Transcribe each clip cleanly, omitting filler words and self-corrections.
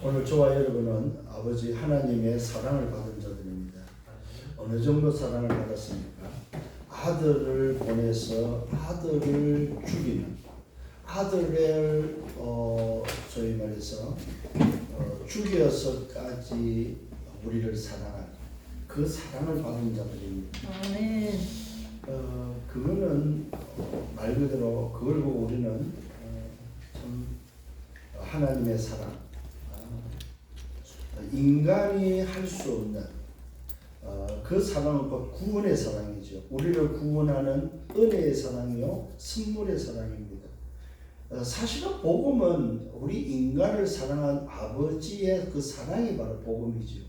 오늘 저와 여러분은 아버지 하나님의 사랑을 받은 자들입니다. 어느 정도 사랑을 받았습니까? 아들을 보내서 아들을 죽이는, 아들을 소위 말해서 죽여서까지 우리를 사랑한 그 사랑을 받은 자들입니다. 네. 그거는 말 그대로 그걸 보고 우리는 참 하나님의 사랑, 인간이 할 수 없는 그 사랑은 곧 구원의 사랑이죠. 우리를 구원하는 은혜의 사랑이요, 선물의 사랑입니다. 사실은 복음은 우리 인간을 사랑한 아버지의 그 사랑이 바로 복음이죠.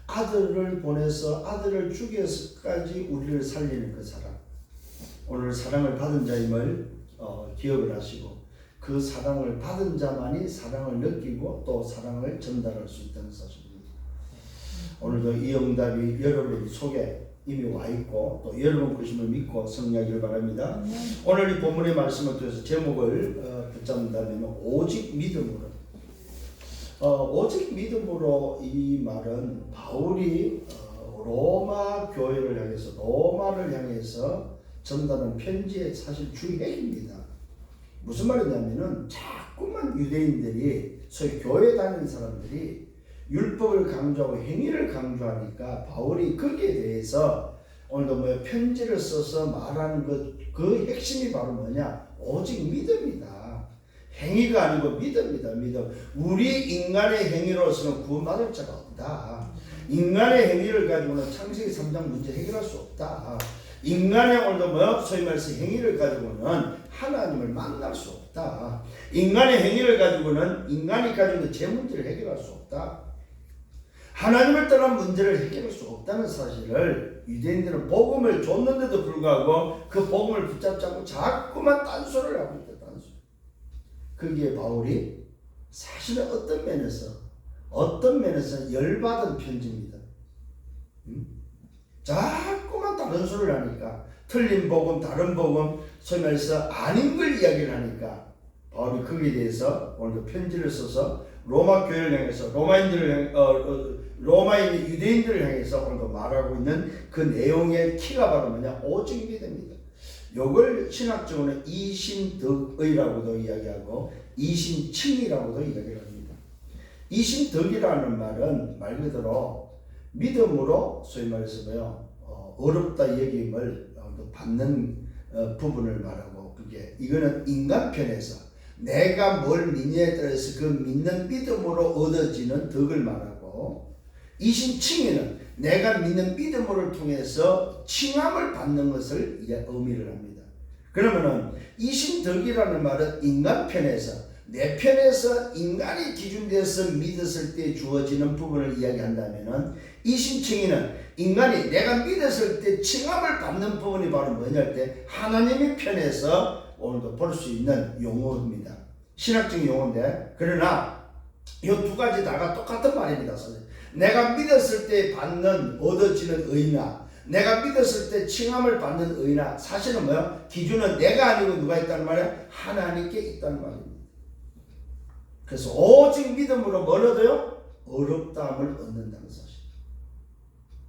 아들을 보내서 아들을 죽여서까지 우리를 살리는 그 사랑. 오늘 사랑을 받은 자임을 기억을 하시고 그 사랑을 받은 자만이 사랑을 느끼고 또 사랑을 전달할 수 있다는 사실입니다. 오늘도 이 응답이 여러분 속에 이미 와 있고 또 여러분 것임을 믿고 성리하기를 바랍니다. 오늘 이 본문의 말씀을 통해서 제목을 붙잡는다면 오직 믿음으로. 오직 믿음으로 이 말은 바울이 로마 교회를 향해서, 로마를 향해서 전달한 편지의 사실 주핵입니다. 무슨 말이냐면은 자꾸만 유대인들이, 소위 교회 다니는 사람들이 율법을 강조하고 행위를 강조하니까 바울이 거기에 대해서 오늘도 편지를 써서 말하는 그 핵심이 바로 뭐냐? 오직 믿음이다. 행위가 아니고 믿음이다. 믿음. 우리 인간의 행위로서는 구원받을 자가 없다. 인간의 행위를 가지고는 창세기 3장 문제 해결할 수 없다. 인간의 오늘도 소위 말해서 행위를 가지고는 하나님을 만날 수 없다. 인간의 행위를 가지고는 인간이 가지고 있는 제 문제를 해결할 수 없다. 하나님을 떠난 문제를 해결할 수 없다는 사실을 유대인들은 복음을 줬는데도 불구하고 그 복음을 붙잡지 않고 자꾸만 딴소리를 하고 있다. 딴소리. 거기에 바울이 사실은 어떤 면에서 열받은 편지입니다. 자꾸만 다른 소리를 하니까, 틀린 복음, 다른 복음, 소위 말해서 아닌 걸 이야기를 하니까 바울이 거기에 대해서 오늘 편지를 써서 로마 교회를 향해서, 로마인 유대인들을 향해서 오늘도 말하고 있는 그 내용의 키가 바로 뭐냐? 오직 믿음입니다. 요걸 신학적으로는 이신덕의라고도 이야기하고 이신칭이라고도 이야기를 합니다. 이신덕이라는 말은 말 그대로 믿음으로 소위 말해서 어렵다 여김을 받는 부분을 말하고, 그게 이거는 인간 편에서 내가 뭘 믿냐에 따라서 그 믿는 믿음으로 얻어지는 덕을 말하고, 이신칭의는 내가 믿는 믿음을 통해서 칭함을 받는 것을 의미를 합니다. 그러면은 이신덕이라는 말은 인간 편에서, 내 편에서 인간이 기준돼서 믿었을 때 주어지는 부분을 이야기한다면은, 이신칭의는 인간이 내가 믿었을 때 칭함을 받는 부분이 바로 뭐냐 할 때 하나님의 편에서 오늘도 볼 수 있는 용어입니다. 신학적인 용어인데, 그러나 이 두 가지 다가 똑같은 말입니다. 내가 믿었을 때 얻어지는 의나, 내가 믿었을 때 칭함을 받는 의나, 사실은 기준은 내가 아니고 누가 있다는 말이야? 하나님께 있다는 말입니다. 그래서 오직 믿음으로 뭘 얻어요? 어렵다함을 얻는다는 사실.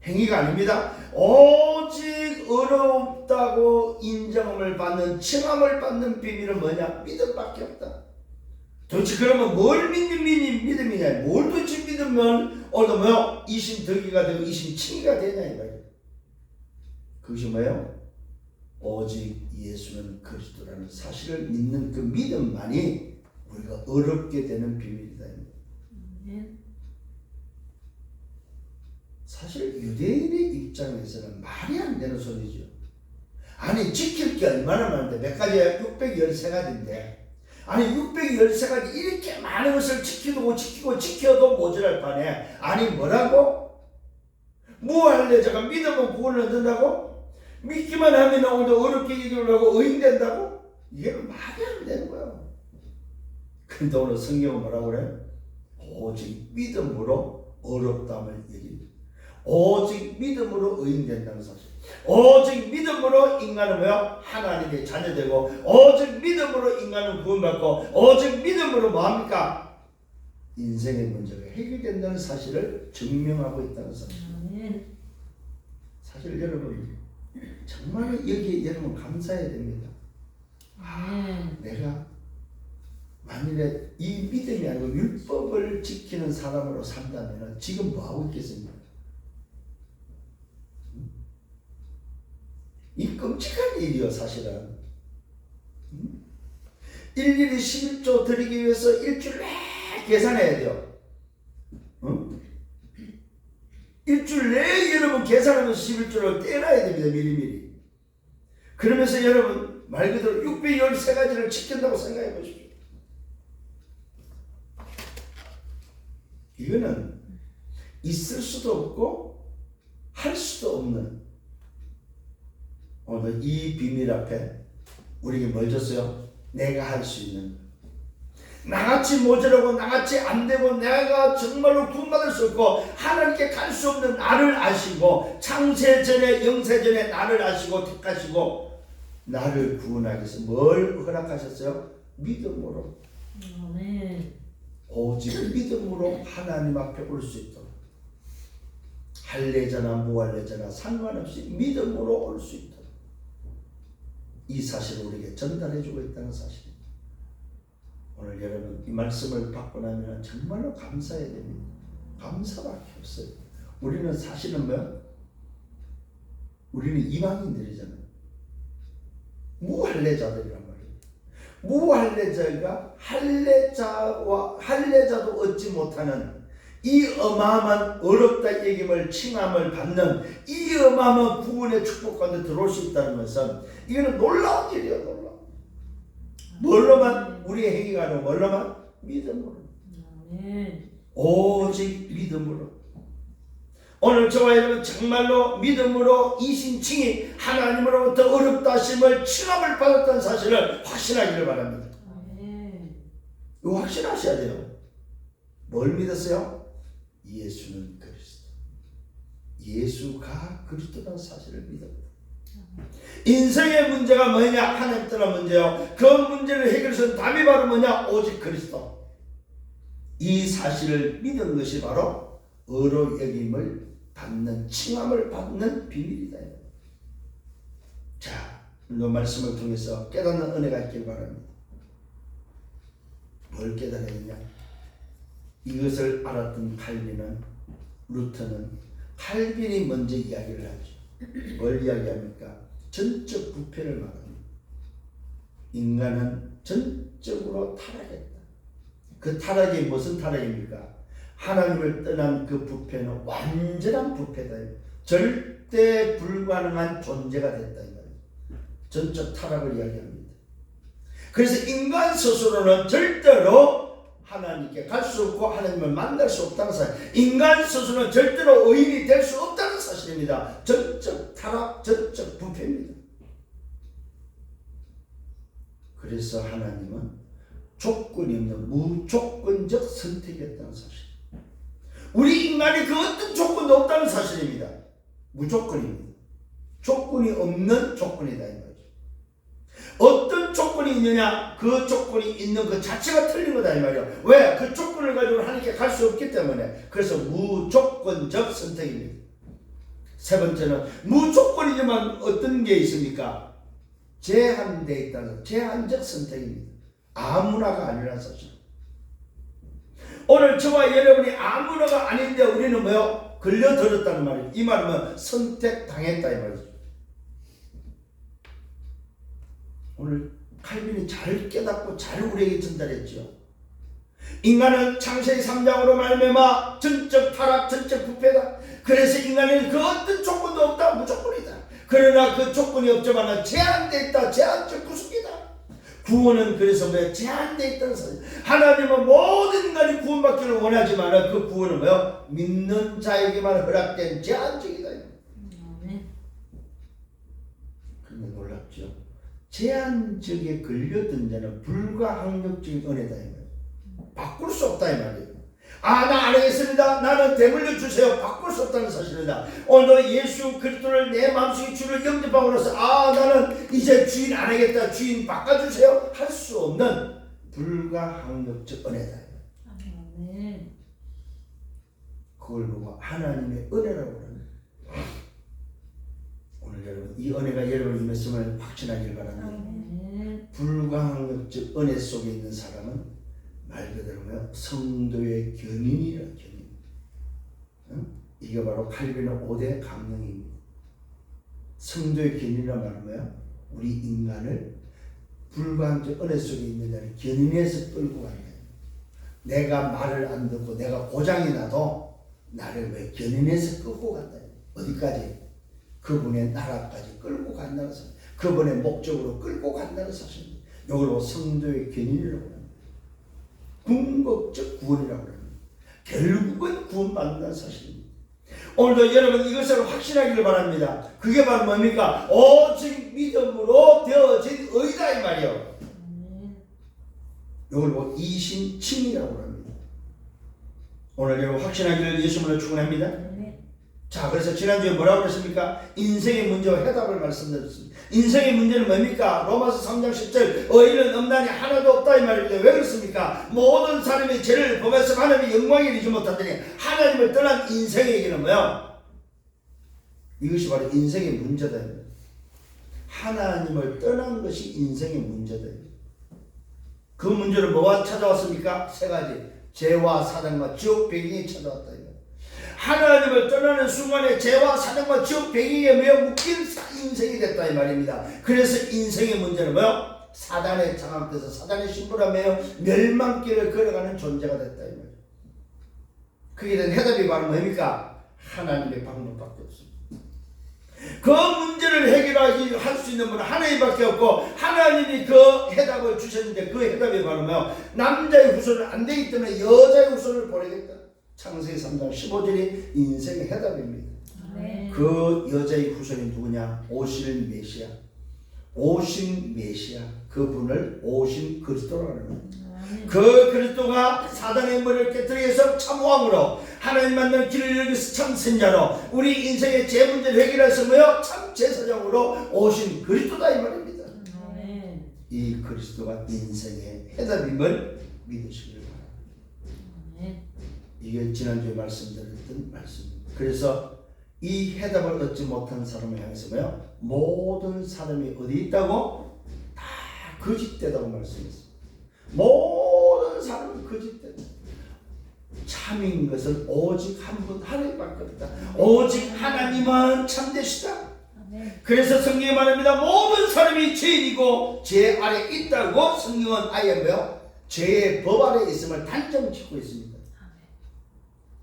행위가 아닙니다. 오직 어렵다고 인정을 받는, 칭함을 받는 비밀은 뭐냐? 믿음밖에 없다. 도대체 그러면 뭘 믿는 믿음이냐? 뭘 도대체 믿으면 오늘 이신덕이가 되고 이신칭의가 되냐 이거예요. 그것이 뭐예요? 오직 예수는 그리스도라는 사실을 믿는 그 믿음만이 우리가 어렵게 되는 비밀이다. 사실 유대인의 입장에서는 말이 안 되는 소리죠. 아니 지킬 게 얼마나 많은데, 몇 가지야? 613가지인데 아니 613가지 이렇게 많은 것을 지켜도 모자랄 판에, 아니 뭐라고? 뭐 할래? 제가 믿으면 구원을 얻는다고? 믿기만 하면 오늘도 어렵게 얘기를 하고 의인된다고? 이게 말이 안 되는 거야. 근데 오늘 성경은 뭐라고 그래? 오직 믿음으로 어렵다함을 얘기합니다. 오직 믿음으로 의인된다는 사실. 오직 믿음으로 인간은 하나님의 자녀되고, 오직 믿음으로 인간은 구원받고, 오직 믿음으로 뭐합니까? 인생의 문제가 해결된다는 사실을 증명하고 있다는 사실. 사실 여러분 정말 여기에 여러분 감사해야 됩니다. 내가 만일에 이 믿음이 아니고 율법을 지키는 사람으로 산다면 지금 뭐하고 있겠습니까? 이 끔찍한 일이요 사실은. 일일이 11조 드리기 위해서 일주일 내에 계산해야 돼요. 일주일 내에 여러분 계산하면서 11조를 떼놔야 됩니다. 미리미리. 그러면서 여러분 말 그대로 613가지를 지킨다고 생각해 보십시오. 이거는 있을 수도 없고 할 수도 없는, 오늘 이 비밀 앞에 우리에게 뭘 줬어요? 내가 할 수 있는, 나같이 모자라고 나같이 안되고 내가 정말로 구원받을 수 없고 하나님께 갈 수 없는 나를 아시고 창세전에 영세전에 나를 아시고 택하시고 나를 구원하기 위해서 뭘 허락하셨어요? 믿음으로. 오직 믿음으로 하나님 앞에 올 수 있도록, 할례자나 무할례자나 상관없이 믿음으로 올 수 있도록 이 사실을 우리에게 전달해주고 있다는 사실입니다. 오늘 여러분 이 말씀을 받고 나면 정말로 감사해야 됩니다. 감사밖에 없어요. 우리는 사실은 뭐야? 우리는 이방인들이잖아요. 무할례자들이란 말이에요. 무할례자가 할례자도 얻지 못하는 이 어마어마한 어렵다 여김을 칭함을 받는 이 어마어마한 구원의 축복 가운데 들어올 수 있다는 것은 이거는 놀라운 일이에요. 놀라운. 뭘로만 우리의 행위가 아니고 뭘로만? 믿음으로. 오직 믿음으로. 오늘 저와 여러분 정말로 믿음으로 이신칭이 하나님으로부터 어렵다 하심을 칭함을 받았다는 사실을 확신하기를 바랍니다. 이거 확신하셔야 돼요. 뭘 믿었어요? 예수는 그리스도. 예수가 그리스도라는 사실을 믿었다. 인생의 문제가 뭐냐? 하나님 떠난 문제요. 그 문제를 해결해서 답이 바로 뭐냐? 오직 그리스도. 이 사실을 믿은 것이 바로 의로 여김을 받는, 칭함을 받는 비밀이다. 자, 오늘 말씀을 통해서 깨닫는 은혜가 있길 바랍니다. 뭘 깨달았느냐? 이것을 알았던 칼빈은, 루터는 칼빈이 먼저 이야기를 하죠. 뭘 이야기합니까? 전적 부패를 말합니다. 인간은 전적으로 타락했다. 그 타락이 무슨 타락입니까? 하나님을 떠난 그 부패는 완전한 부패다. 절대 불가능한 존재가 됐다. 전적 타락을 이야기합니다. 그래서 인간 스스로는 절대로 하나님께 갈 수 없고 하나님을 만날 수 없다는 사실, 인간 스스로는 절대로 의인이 될 수 없다는 사실입니다. 전적 타락, 전적 부패입니다. 그래서 하나님은 조건이 없는 무조건적 선택이었다는 사실, 우리 인간이 그 어떤 조건도 없다는 사실입니다. 무조건입니다. 조건이 없는 조건이다 이 말이죠. 어떤 조건이 있느냐? 그 조건이 있는 그 자체가 틀린 거다 이 말이에요. 왜? 그 조건을 가지고 하나님께 갈 수 없기 때문에. 그래서 무조건적 선택입니다. 세 번째는 무조건이지만 어떤 게 있습니까? 제한되어 있다는 제한적 선택입니다. 아무나가 아니라는 사실. 오늘 저와 여러분이 아무나가 아닌데 우리는 뭐요? 걸려들었다는 말이에요. 이 말은 뭐 선택당했다 이 말이죠. 오늘 칼빈이 잘 깨닫고 잘 우리에게 전달했죠. 인간은 창세기 3장으로 말미암아 전적 타락, 전적 부패다. 그래서 인간은 그 어떤 조건도 없다. 무조건이다. 그러나 그 조건이 없지만 제한되어 있다. 제한적 구속이다. 구원은 그래서 왜 제한되어 있다는 사실. 하나님은 모든 인간이 구원받기를 원하지만 그 구원은 뭐요? 믿는 자에게만 허락된 제한적이다. 그런데 놀랍죠. 제한적에 걸려든 자는 불가항력적인 은혜다. 바꿀 수 없다 이 말이에요. 아, 나 안 하겠습니다. 나는 대물려 주세요. 바꿀 수 없다는 사실이다. 오늘 예수 그리스도를 내 마음속에 주를 영접함으로써 아, 나는 이제 주인 안 하겠다. 주인 바꿔주세요. 할 수 없는 불가항력적 은혜다. 바로 하나님의 은혜라고 합니다. 오늘 여러분 이 은혜가 여러분의 말씀을 확신하길 바랍니다. 불가항력적 은혜 속에 있는 사람은 말 그대로 성도의 견인이라 견인. 이게 바로 칼빈의 5대 강령입니다. 성도의 견인이란 말은 뭐야? 우리 인간을 불가항적 은혜 속에 있는 견인해서 끌고 가는 거예요. 내가 말을 안 듣고 내가 고장이 나도 나를 왜 견인해서 끌고 간다. 어디까지? 그분의 나라까지 끌고 간다는 사실. 그분의 목적으로 끌고 간다는 사실. 이걸 성도의 견인이라고 합니다. 궁극적 구원이라고 합니다. 결국은 구원받는다는 사실입니다. 오늘도 여러분 이것을 확신하기를 바랍니다. 그게 바로 뭡니까? 오직 믿음으로 되어진 의다 이 말이요. 이걸 뭐 이신칭이라고 합니다. 오늘 여러분 확신하기를 예수님으로 축원합니다. 자, 그래서 지난주에 뭐라고 그랬습니까? 인생의 문제와 해답을 말씀드렸습니다. 인생의 문제는 뭡니까? 로마서 3장 10절 의인은 없나니 하나도 없다 이 말입니다. 왜 그렇습니까? 모든 사람이 죄를 범해서 하나님의 영광에 이르지 못하더니 하나님을 떠난 인생의 얘기는 뭐야? 이것이 바로 인생의 문제다. 하나님을 떠난 것이 인생의 문제다. 그 문제를 뭐가 찾아왔습니까? 세 가지. 죄와 사단과 지옥 배경이 찾아왔다. 하나님을 떠나는 순간에 죄와 사단과 지옥 배경에 매여 묶인 인생이 됐다 이 말입니다. 그래서 인생의 문제는 뭐요? 사단의 장악돼서 사단의 신부라 매여 멸망길을 걸어가는 존재가 됐다 이 말이에요. 그게 된 해답이 바로 뭡니까? 하나님의 방법밖에 없습니다. 그 문제를 해결하기 할 수 있는 분은 하나님밖에 없고 하나님이 그 해답을 주셨는데 그 해답이 바로 뭐요? 남자의 후손은 안 되기 때문에 여자의 후손을 보내겠다. 창세기 3장 15절이 인생의 해답입니다. 그 여자의 후손이 누구냐? 오실 메시아. 오신 메시아. 그분을 오신 그리스도라고 합니다. 그 그리스도가 사단의 머리를 깨뜨리기 위해서 참왕으로 하나님 만나는 길을 열기서 참 선자로 우리 인생의 죄 문제를 해결해서 뭐요? 참 제사장으로 오신 그리스도다 이 말입니다. 이 그리스도가 인생의 해답임을 믿으시길 바랍니다. 이게 지난주에 말씀드렸던 말씀입니다. 그래서 이 해답을 얻지 못한 사람을 향해서 뭐요? 모든 사람이 어디 있다고? 다 거짓되다고 말씀했습니다. 모든 사람은 거짓되다. 참인 것은 오직 한 분 하나님밖에 없다. 오직 하나님은 참되시다. 그래서 성경이 말합니다. 모든 사람이 죄인이고 죄 아래 있다고 성경은 아예 뭐요? 죄의 법 아래 있음을 단정 짓고 있습니다.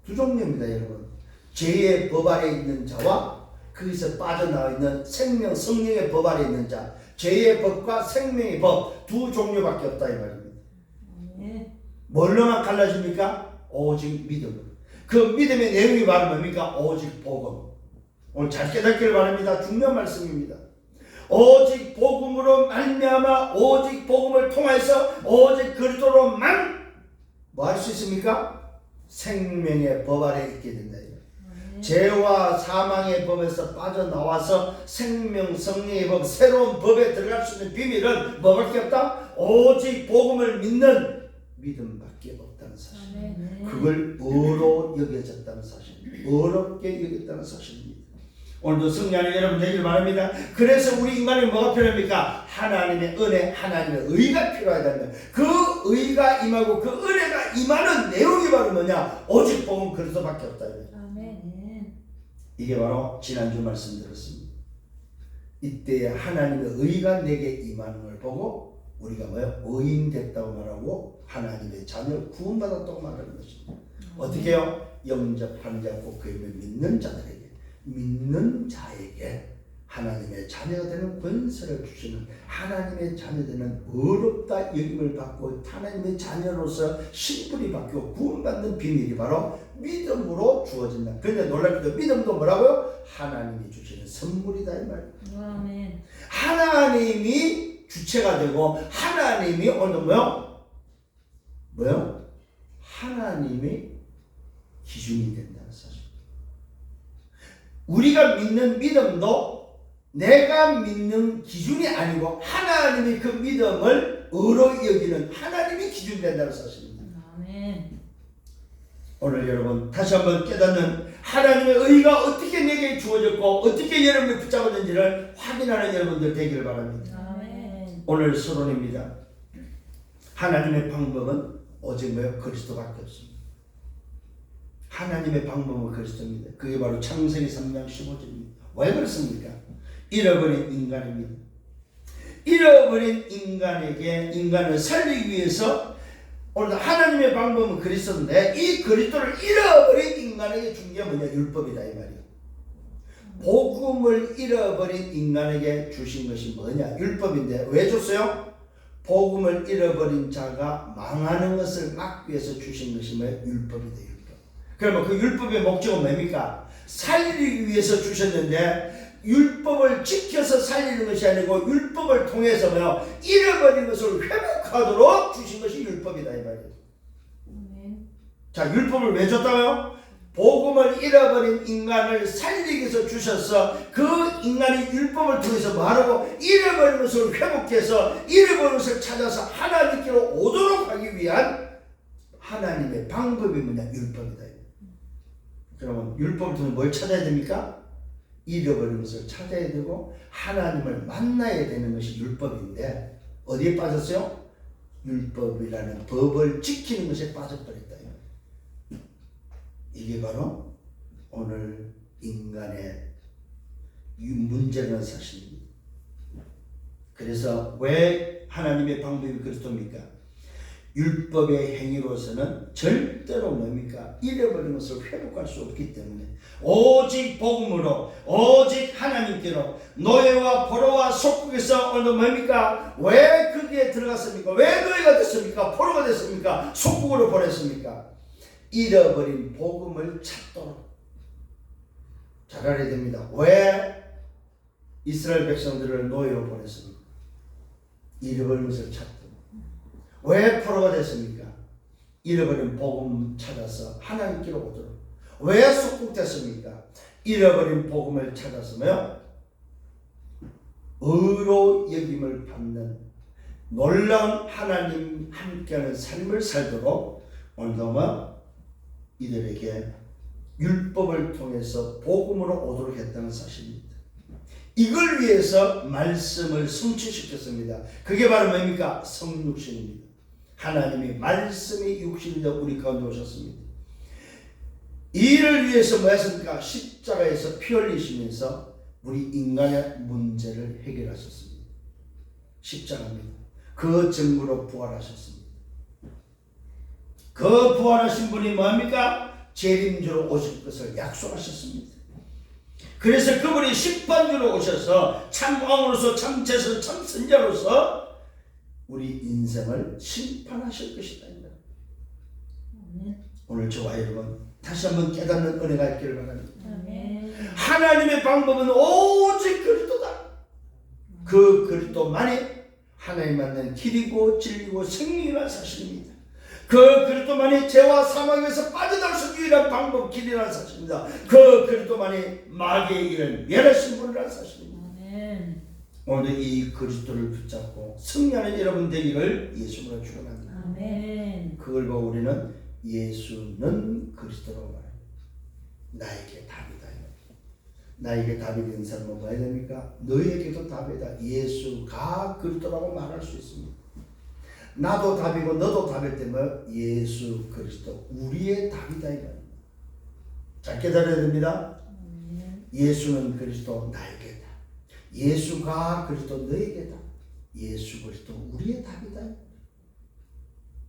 두 종류입니다, 여러분. 죄의 법 아래 있는 자와 거기서 빠져나와 있는 생명, 성령의 법 아래 있는 자. 죄의 법과 생명의 법 두 종류밖에 없다 이 말입니다. 뭘로만 갈라집니까? 오직 믿음으로. 그 믿음의 내용이 바로 뭡니까? 오직 복음. 오늘 잘 깨닫기를 바랍니다. 중요한 말씀입니다. 오직 복음으로 말미암아 오직 복음을 통해서 오직 그리스도로만 뭐 할 수 있습니까? 생명의 법 아래 있게 된다. 죄와 사망의 법에서 빠져나와서 생명, 성령의 법, 새로운 법에 들어갈 수 있는 비밀은 뭐밖에 없다? 오직 복음을 믿는 믿음밖에 없다는 사실. 그걸 의로 여겨졌다는 사실. 어렵게 여겼다는 사실입니다. 오늘도 승리하는 여러분 되길 바랍니다. 그래서 우리 인간에 뭐가 필요합니까? 하나님의 은혜, 하나님의 의가 필요하다면 그 의가 임하고 그 은혜가 임하는 내용이 바로 뭐냐? 오직 복음 그리스도밖에 없다. 이게 바로 지난주 말씀드렸습니다. 이때에 하나님의 의가 내게 임하는 걸 보고 우리가 뭐예요? 의인 됐다고 말하고 하나님의 자녀 구원받았다고 말하는 것입니다. 어떻게 해요? 영접하는 자 곧 그 이름을 믿는 자들에게, 믿는 자에게 하나님의 자녀가 되는 권세를 주시는, 하나님의 자녀되는 어렵다 여김을 받고 하나님의 자녀로서 신분이 바뀌고 구원받는 비밀이 바로 믿음으로 주어진다. 그런데 놀랍게도 믿음도 뭐라고요? 하나님이 주시는 선물이다 이 말이에요. 하나님이 주체가 되고 하나님이 오늘 뭐요? 하나님이 기준이 된다는 사실. 우리가 믿는 믿음도 내가 믿는 기준이 아니고 하나님이 그 믿음을 의로 여기는 하나님이 기준이 된다는 사실입니다. 오늘 여러분 다시 한번 깨닫는 하나님의 의가 어떻게 내게 주어졌고 어떻게 여러분이 붙잡았는지를 확인하는 여러분들 되기를 바랍니다. 아멘. 오늘 서론입니다. 하나님의 방법은 오직 그리스도밖에 없습니다. 하나님의 방법은 그리스도입니다. 그게 바로 창세기 3장 15절입니다. 왜 그렇습니까? 잃어버린 인간입니다. 잃어버린 인간을 살리기 위해서 오늘 하나님의 방법은 그리스도인데 이 그리스도를 잃어버린 인간에게 준 게 뭐냐? 율법이다 이 말이에요. 복음을 잃어버린 인간에게 주신 것이 뭐냐? 율법인데 왜 줬어요? 복음을 잃어버린 자가 망하는 것을 막기 위해서 주신 것이 뭐예요? 율법이다 율법. 그러면 그 율법의 목적은 뭡니까? 살리기 위해서 주셨는데 율법을 지켜서 살리는 것이 아니고 율법을 통해서 잃어버린 것을 회복하도록 주신 것이 율법이다 이 말이에요. 자, 율법을 왜 줬다고요? 복음을 잃어버린 인간을 살리기 위해서 주셔서 그 인간이 율법을 통해서 뭐하라고? 잃어버린 것을 회복해서 잃어버린 것을 찾아서 하나님께로 오도록 하기 위한 하나님의 방법이 뭐냐? 율법이다. 그러면 율법을 통해 뭘 찾아야 됩니까? 잃어버린 것을 찾아야 되고 하나님을 만나야 되는 것이 율법인데 어디에 빠졌어요? 율법이라는 법을 지키는 것에 빠져버렸다. 이게 바로 오늘 인간의 문제라는 사실입니다. 그래서 왜 하나님의 방법이 그리스도입니까? 율법의 행위로서는 절대로 뭡니까? 잃어버린 것을 회복할 수 없기 때문에 오직 복음으로 오직 하나님께로 노예와 포로와 속국에서 오늘 뭡니까? 왜 거기에 들어갔습니까? 왜 노예가 됐습니까? 포로가 됐습니까? 속국으로 보냈습니까? 잃어버린 복음을 찾도록 잘 알아야 됩니다. 왜 이스라엘 백성들을 노예로 보냈습니까? 잃어버린 것을 찾도록. 왜 포로가 됐습니까? 잃어버린 복음 찾아서 하나님께로 오도록. 왜 속국됐습니까? 잃어버린 복음을 찾았으며 의로 여김을 받는 놀라운 하나님 함께하는 삶을 살도록 오늘도 이들에게 율법을 통해서 복음으로 오도록 했다는 사실입니다. 이걸 위해서 말씀을 성취시켰습니다. 그게 바로 뭡니까? 성육신입니다. 하나님이 말씀이 육신이 되어 우리 가운데 오셨습니다. 이를 위해서 뭐 했습니까? 십자가에서 피 흘리시면서 우리 인간의 문제를 해결하셨습니다. 십자가입니다. 그 증거로 부활하셨습니다. 그 부활하신 분이 뭐합니까? 재림주로 오실 것을 약속하셨습니다. 그래서 그분이 심판주로 오셔서 참 왕으로서 참 제선 참 선자로서 우리 인생을 심판하실 것이다. 오늘 저와 여러분 다시 한번 깨닫는 은혜가 있기를 바랍니다. 하나님의 방법은 오직 그리스도다. 그 그리스도만이 하나님 만난 길이고 진리고 생명이라는 사실입니다. 그 그리스도만이 죄와 사망에서 빠져나올 수 유일한 방법 길이라는 사실입니다. 그 그리스도만이 마귀의 길을 멸하신 분이라는 사실입니다. 아멘. 오늘 이 그리스도를 붙잡고 승리하는 여러분 되기를 예수님으로 축원합니다. 아멘. 그걸 보고 우리는 예수는 그리스도라고 말합니다. 나에게 답이다. 나에게 답이 되는 사람은 뭐 해야 됩니까? 너에게도 답이다. 예수가 그리스도라고 말할 수 있습니다. 나도 답이고 너도 답일 때면 예수 그리스도 우리의 답이다. 잘 깨달아야 됩니다. 예수는 그리스도 나에게다. 예수가 그리스도 너에게다. 예수 그리스도 우리의 답이다.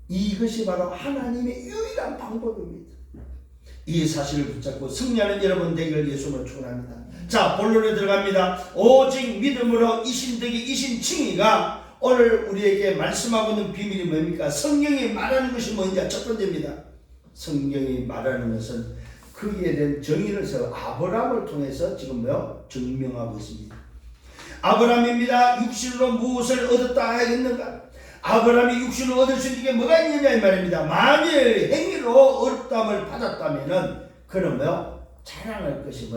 이것이 바로 하나님의 유일한 방법입니다. 이 사실을 붙잡고 승리하는 여러분 되기를 예수님으로 축원합니다. 자, 본론에 들어갑니다. 오직 믿음으로 이신되기 이신칭의가 오늘 우리에게 말씀하고 있는 비밀이 뭡니까? 성경이 말하는 것이 뭔지 첫 번째입니다. 성경이 말하는 것은 거기에 대한 정의를 세워 아브라함을 통해서 지금 증명하고 있습니다. 아브라함입니다. 육신으로 무엇을 얻었다 하겠는가? 아브라함이 육신을 얻을 수 있는 게 뭐가 있느냐 이 말입니다. 만일 행위로 어렵다함을 받았다면은 그는 자랑할 것이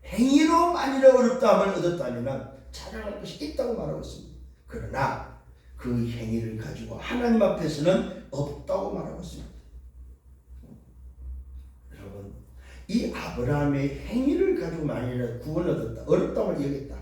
행위로 만일 어렵다함을 얻었다면은 자랑할 것이 있다고 말하고 있습니다. 그러나 그 행위를 가지고 하나님 앞에서는 없다고 말하고 있습니다. 이 아브라함의 행위를 가지고 만일에 구원을 얻었다, 어렵다함을 여겼다,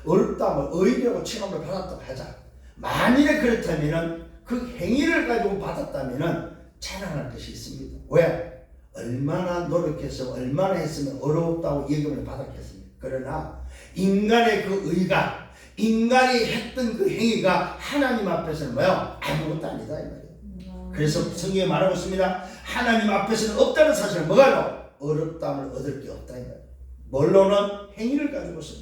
어렵다함을 의리하고 체감을 받았다고 하자. 만일에 그렇다면은 그 행위를 가지고 받았다면은 자랑할 것이 있습니다. 왜? 얼마나 노력해서 얼마나 했으면 어렵다고 여김을 받았겠습니까? 그러나 인간의 그 의가, 인간이 했던 그 행위가 하나님 앞에서는 뭐요? 아무것도 아니다 이 말이에요. 그래서 성경에 말하고 있습니다. 하나님 앞에서는 없다는 사실을 뭐가요? 어렵다함을 얻을 게 없다 이 말이에요. 뭘로는? 행위를 가지고서.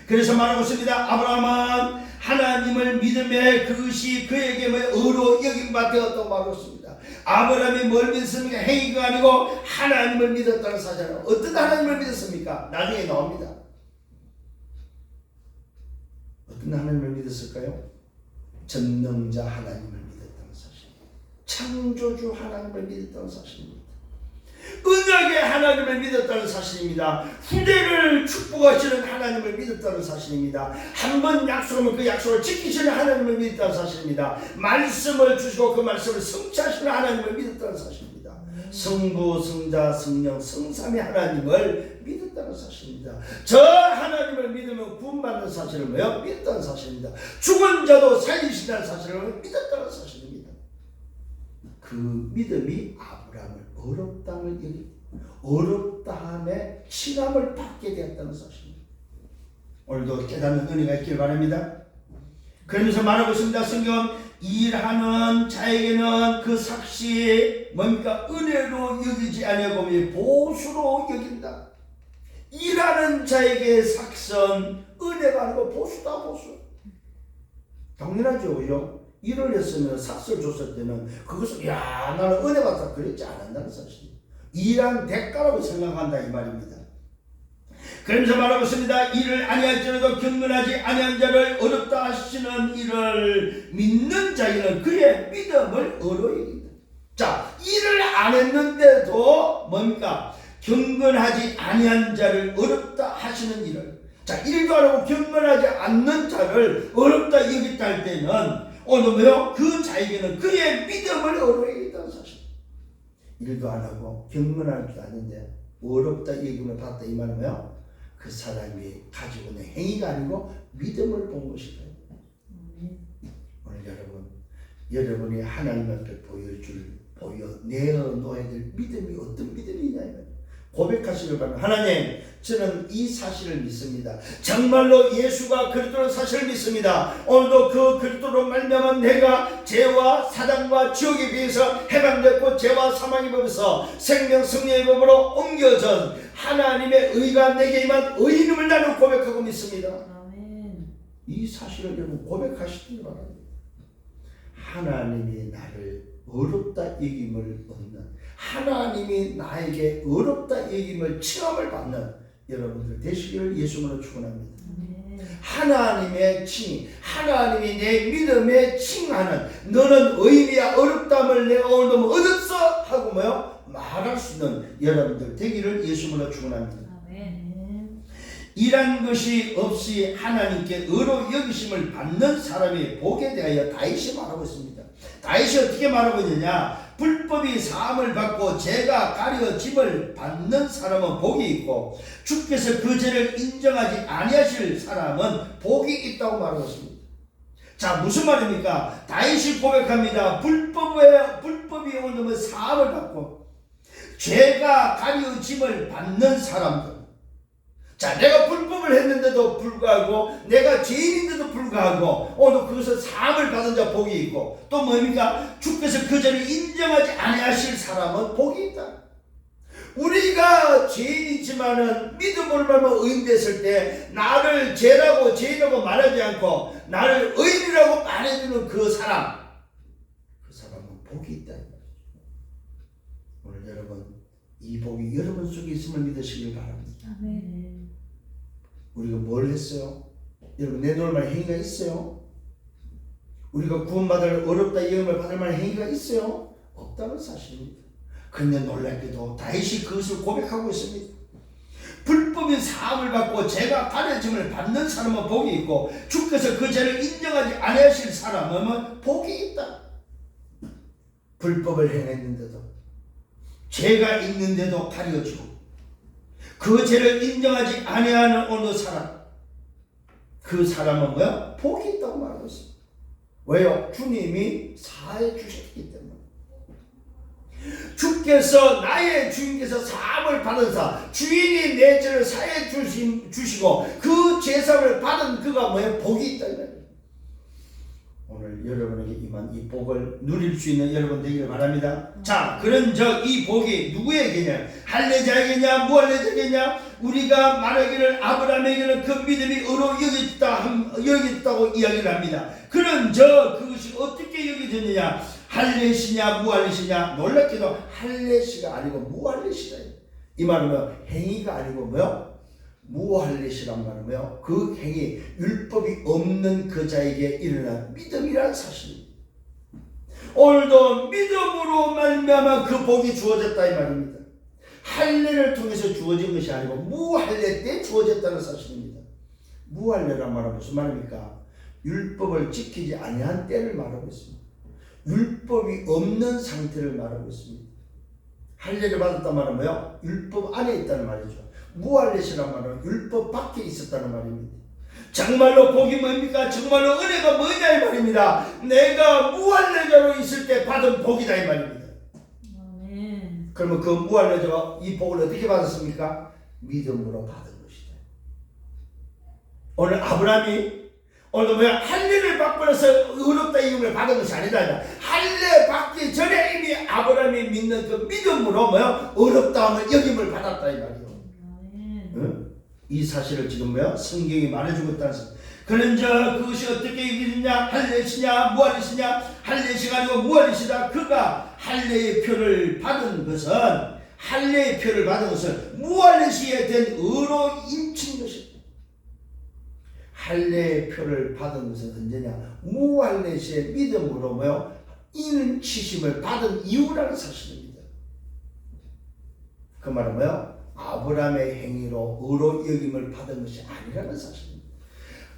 그래서 말하고 있습니다. 아브라함은 하나님을 믿음에 그것이 그에게 의로 여김바 되었다고 말하고 있습니다. 아브라함이 뭘 믿었습니까? 행위가 아니고 하나님을 믿었다는 사실은 어떤 하나님을 믿었습니까? 나중에 나옵니다. 어떤 하나님을 믿었을까요? 전능자 하나님을 믿었다는 사실, 창조주 하나님을 믿었다는 사실입니다. 은하계 하나님을 믿었다는 사실입니다. 후대를 축복하시는 하나님을 믿었다는 사실입니다. 한번 약속하면 그 약속을 지키시는 하나님을 믿었다는 사실입니다. 말씀을 주시고 그 말씀을 성취하시는 하나님을 믿었다는 사실입니다. 성부, 성자, 성령, 성삼위 하나님을 믿었다는 사실입니다. 저 하나님을 믿으면 구원받는 사실을 뭐요? 믿었다는 사실입니다. 죽은 자도 살리신다는 사실을 믿었다는 사실입니다. 그 믿음이 아브라함을 어렵다함을 여기 어렵다함에 시감을 받게 되었다는 사실입니다. 오늘도 깨닫는 은혜가 있길 바랍니다. 그러면서 말하고 있습니다. 성경 일하는 자에게는 그 삭시 뭡니까? 은혜로 여기지 아니하고 보수로 여긴다. 일하는 자에게 삭선 은혜가 아니고 보수다. 보수. 당연하죠. 그죠? 일을 했으면 삭스를 줬을 때는 그것을 야 나는 은혜 받았다 그랬지 않는다는 사실. 일한 대가라고 생각한다 이 말입니다. 그러면서 말하고 있습니다. 일을 아니할지라도 경건하지 아니한 자를 어렵다 하시는 일을 믿는 자에게는 그의 믿음을 어로 여긴다. 자, 일을 안 했는데도 뭡니까? 경건하지 아니한 자를 어렵다 하시는 일을, 자, 일도 안 하고 경건하지 않는 자를 어렵다 여겼다 할 때는 오늘 뭐요? 그 자에게는 그의 믿음을 어로 여긴다는 사실. 일도 안 하고 경건하지도 않는데 어렵다 여김을 받았다 이 말은 뭐요? 그 사람이 가지고 있는 행위가 아니고 믿음을 본 것이다. 오늘 여러분이 하나님 앞에 내어놓아야 될 믿음이 어떤 믿음이냐 고백하시길 바랍니다. 하나님, 저는 이 사실을 믿습니다. 정말로 예수가 그리스도의 사실을 믿습니다. 오늘도 그 그리스도로 말미암아 내가 죄와 사단과 지옥에 비해서 해방됐고 죄와 사망의 법에서 생명 승리의 법으로 옮겨진 하나님의 의가 내게 임한 의인임을 나는 고백하고 믿습니다. 아멘. 이 사실을 여러분 고백하시길 바랍니다. 하나님이 나를 어렵다 여김을 얻는, 하나님이 나에게 어렵다 여김을 체험을 받는 여러분들 되시기를 예수님으로 축원합니다. 하나님의 칭, 하나님이 내 믿음에 칭하는, 너는 의인이야 어렵다함을 내가 오늘 너무 얻었어 하고 뭐요? 말할 수 있는 여러분들 되기를 예수님으로 축원합니다. 일한 것이 없이 하나님께 의로 여기심을 받는 사람이 복에 대하여 다윗이 말하고 있습니다. 다윗이 어떻게 말하고 있느냐? 불법이 사함을 받고 죄가 가려짐을 받는 사람은 복이 있고 주께서 그 죄를 인정하지 아니하실 사람은 복이 있다고 말하고 있습니다. 자, 무슨 말입니까? 다윗이 고백합니다. 불법이 오면 사함을 받고 죄가 가려짐을 받는 사람들. 자, 내가 불법을 했는데도 불구하고 내가 죄인인데도 불구하고 오늘 그것을 사함을 받은 자 복이 있고 또 뭡니까? 주께서 그 죄를 인정하지 아니하실 사람은 복이 있다. 우리가 죄인이지만은 믿음으로 말하면 의인 됐을 때 나를 죄라고 죄인이라고 말하지 않고 나를 의인이라고 말해주는 그 사람은 복이 있다. 오늘 여러분 이 복이 여러분 속에 있음을 믿으시길 바랍니다. 아멘. 우리가 뭘 했어요? 여러분 내놓을 만한 행위가 있어요? 우리가 구원받을 어렵다 여김을 받을 만한 행위가 있어요? 없다는 사실입니다. 그런데 놀랍게도 다윗이 그것을 고백하고 있습니다. 불법인 사함을 받고 죄가 가려짐을 받는 사람은 복이 있고 주께서 그 죄를 인정하지 아니하실 사람은 복이 있다. 불법을 행했는데도 죄가 있는데도 가려지고 그 죄를 인정하지 아니하는 어느 사람, 그 사람은 뭐야? 복이 있다고 말하고 있습니다. 왜요? 주님이 사해 주셨기 때문에. 주께서 나의 주인께서 사함을 받은 사, 주인이 내 죄를 사해 주시고 그 죄사함을 받은 그가 뭐예요? 복이 있다. 오늘 여러분에게 임한 이 복을 누릴 수 있는 여러분 되기를 바랍니다. 자, 그런즉 이 복이 누구에게냐? 할례자에게냐? 무할례자에게냐? 우리가 말하기를 아브라함에게는 그 믿음이 의로 여겼다고 이야기를 합니다. 그런즉 그것이 어떻게 여겨졌느냐? 할례시냐 무할례시냐? 놀랍게도 할례시가 아니고 무할례시다. 이 말은 뭐요? 행위가 아니고 뭐요? 무할례시란 말은 뭐요? 그 행위, 율법이 없는 그 자에게 일어난 믿음이라는 사실입니다. 오늘도 믿음으로 말미암아 그 복이 주어졌다 이 말입니다. 할례를 통해서 주어진 것이 아니고 무할례 때 주어졌다는 사실입니다. 무할례란 말은 무슨 말입니까? 율법을 지키지 아니한 때를 말하고 있습니다. 율법이 없는 상태를 말하고 있습니다. 할례를 받았단 말은 뭐요? 율법 안에 있다는 말이죠. 무할례시란 말은 율법 밖에 있었다는 말입니다. 정말로 복이 뭡니까? 정말로 은혜가 뭐냐 이 말입니다. 내가 무할례자로 있을 때 받은 복이다 이 말입니다. 아멘. 그러면 그 무할례자가 이 복을 어떻게 받았습니까? 믿음으로 받은 것이다. 오늘 아브라함이 오늘 뭐야? 할례를 받고 나서 의롭다 이름을 받은 것이 아니다. 할례 받기 전에 이미 아브라함이 믿는 그 믿음으로 뭐야? 의롭다함을 여김을 받았다 이 말이요. 응? 이 사실을 지금 뭐야? 성경이 말해주고 있다는 사실. 그런즉 그것이 어떻게 여기느냐? 할례시냐 무할례시냐? 할례시가 아니고 무할례시다. 그가 할례의 표를 받은 것은 무할례시에 된 의로 인친 것이다. 할례의 표를 받은 것은 언제냐? 무할례시의 믿음으로 뭐요? 인치심을 받은 이유라는 사실입니다. 그 말은 뭐요? 아브라함의 행위로 의로 여김을 받은 것이 아니라는 사실입니다.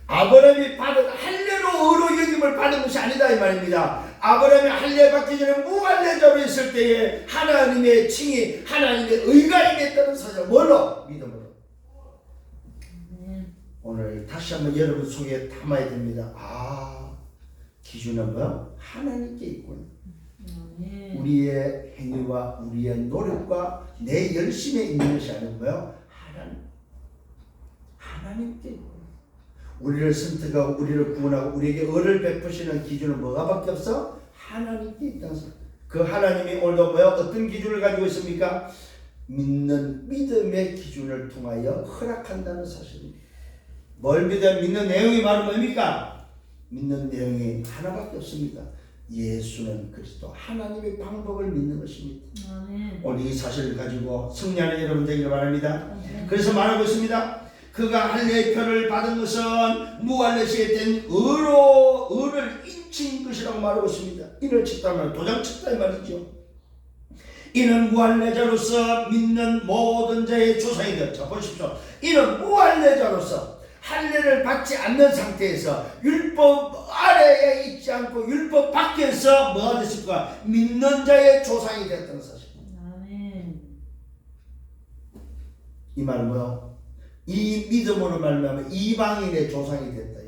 아브라함이 받은 할례로 의로 여김을 받은 것이 아니다 이 말입니다. 아브라함이 할례 받기 전에 무할례자로 있을 때에 하나님의 칭이 하나님의 의가 임했다는 사실. 뭘로? 믿음으로. 오늘 다시 한번 여러분 속에 담아야 됩니다. 기준은 뭐야? 하나님께 있구나. 우리의 행위와 우리의 노력과 내 열심에 있는 것이 아니고 뭐요? 하나님께 있구나. 우리를 선택하고 우리를 구원하고 우리에게 의를 베푸시는 기준은 뭐가 밖에 없어? 하나님께 있다는 사실. 그 하나님이 오늘도 뭐야? 어떤 기준을 가지고 있습니까? 믿음의 기준을 통하여 허락한다는 사실입니다. 뭘 믿는 내용이 바로 뭡니까? 믿는 내용이 하나밖에 없습니다. 예수는 그리스도, 하나님의 방법을 믿는 것입니다. 오늘 이 사실을 가지고 승리하는 여러분 되기를 바랍니다. 그래서 말하고 있습니다. 그가 할례의 표를 받은 것은 무할례시에 된 의를 인친 것이라고 말하고 있습니다. 인을 쳤다면 도장 쳤다 이 말이죠. 이는 무할례자로서 믿는 모든 자의 조상이 되었죠. 보십시오. 이는 무할례자로서 할례를 받지 않는 상태에서 율법 아래에 있지 않고 율법 밖에서 뭐가 됐을까? 믿는 자의 조상이 됐다는 사실입니다. 이 말은 뭐요? 이 믿음으로 말미암아 이방인의 조상이 됐다.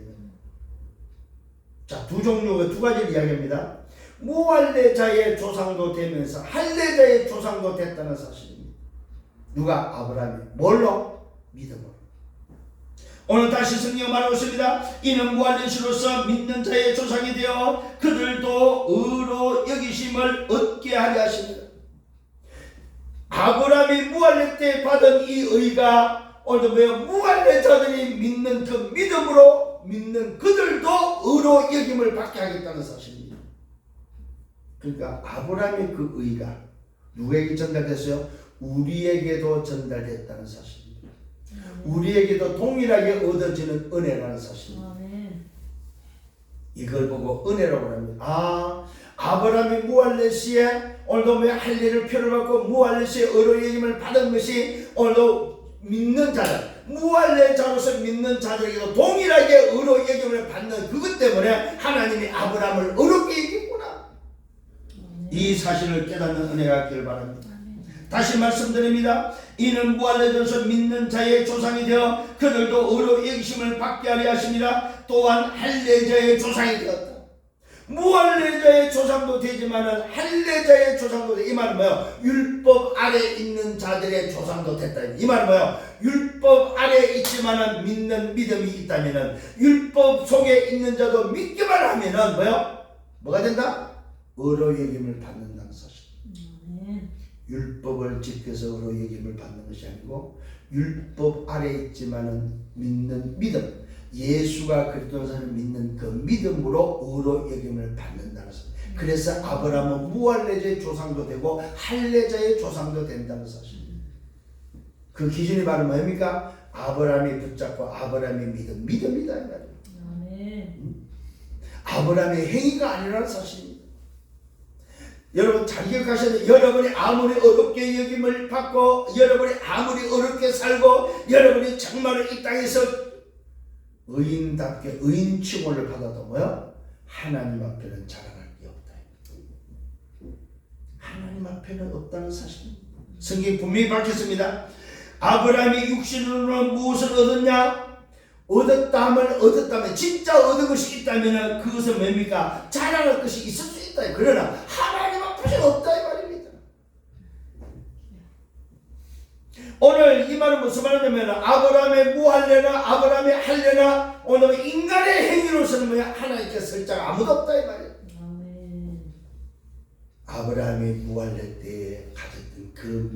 자, 두 종류의 두 가지를 이야기합니다. 무할례자의 조상도 되면서 할례자의 조상도 됐다는 사실입니다. 누가? 아브라함이. 뭘로? 믿음으로. 오늘 다시 성경 말하고 있습니다. 이는 무할례시로서 믿는 자의 조상이 되어 그들도 의로 여기심을 얻게 하려 하십니다. 아브라함이 무할례 때 받은 이 의가 오늘도 왜 무할례자들이 믿는 그 믿음으로 믿는 그들도 의로 여김을 받게 하겠다는 사실입니다. 그러니까 아브라함의 그 의가 누구에게 전달됐어요? 우리에게도 전달됐다는 사실입니다. 우리에게도 동일하게 얻어지는 은혜라는 사실입니다. 이걸 보고 은혜라고 합니다. 아브라함이 무할례시에 오늘도 왜 할례를 표를 받고 무할례시에 의로 여김을 받은 것이 오늘도 믿는 자들, 무할례자로서 믿는 자들에게도 동일하게 의로 여김을 받는 그것 때문에 하나님이 아브라함을 의롭게 여기구나. 이 사실을 깨닫는 은혜가 있기를 바랍니다. 다시 말씀드립니다. 이는 무할례전서 믿는 자의 조상이 되어 그들도 의로 여기심을 받게 하려 하심이라. 또한 할례자의 조상이 되었다. 무할례자의 조상도 되지만은 할례자의 조상도 돼. 이 말은 뭐예요? 율법 아래 있는 자들의 조상도 됐다. 이 말은 뭐예요? 율법 아래 있지만은 믿는 믿음이 있다면은 율법 속에 있는 자도 믿기만 하면은 뭐예요? 뭐가 된다? 의로 여김을 받는다는 사실. 율법을 지켜서 의로 여김을 받는 것이 아니고 율법 아래 있지만은 믿는 믿음. 예수가 그리스도를 믿는 그 믿음으로 의로 여김을 받는다는 사실. 그래서 아브라함은 무할례자의 조상도 되고 할례자의 조상도 된다는 사실. 그 기준이 바로 뭡니까? 아브라함이 붙잡고 아브라함의 믿음이다 이 말이에요. 아브라함의 행위가 아니라는 사실입니다. 여러분 잘 기억하셔야 돼요. 여러분이 아무리 어렵게 여김을 받고 여러분이 아무리 어렵게 살고 여러분이 정말로 이 땅에서 의인답게 의인 칭호를 받아도 뭐요? 하나님 앞에는 자랑할 게 없다. 하나님 앞에는 없다는 사실입니다. 성경이 분명히 밝혔습니다. 아브라함이 육신으로는 무엇을 얻었냐? 얻었다면 진짜 얻은 것이 있다면 그것은 뭡니까? 자랑할 것이 있을 수 있다. 그러나 하나님 앞에는 없다 이 말입니다. 오늘 이 말은 무슨 말이냐면 아브라함의 무할례나 아브라함의 할례나 오늘 인간의 행위로서는 뭐야? 하나님께서 설자가 아무도 없다 이 말이에요. 아브라함이 무할례 때에 가졌던 그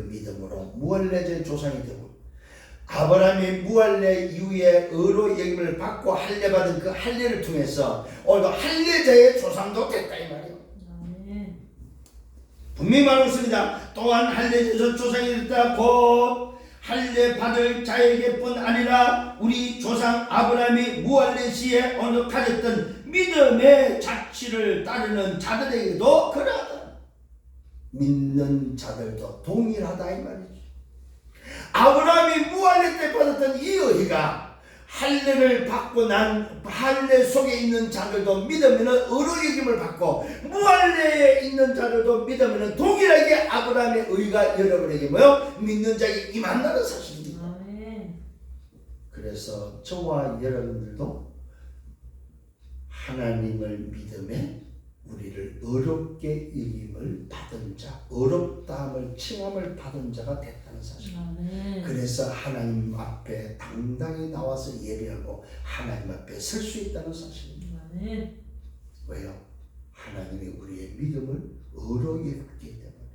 믿음으로 무할례자의 조상이 되고 아브라함이 무할례 이후에 의로 여김을 받고 할례 받은 그 할례를 통해서 오늘도 할례자의 조상도 됐다 이 말이에요. 분명히 말했습니다. 또한 할례자의 조상이 됐다. 곧 할례 받을 자에게뿐 아니라 우리 조상 아브라함이 무할례 시에 오늘 가졌던 믿음의 자취를 따르는 자들에게도 그러하다. 믿는 자들도 동일하다 이 말이죠. 아브라함이 무할례 때 받았던 이 의가 할례를 받고 난 할례 속에 있는 자들도 믿으면 의로 여김을 받고 무할례에 있는 자들도 믿으면 동일하게 아브라함의 의가 여러분에게 뭐요? 믿는 자에게 임한다는 사실입니다. 그래서 저와 여러분들도 하나님을 믿음에 우리를 어렵게 여김을 받은 자, 어렵다함을 칭함을 받은 자가 됐다는 사실. 그래서 하나님 앞에 당당히 나와서 예배하고 하나님 앞에 설 수 있다는 사실입니다. 왜요? 하나님이 우리의 믿음을 어렵게 했기 때문에.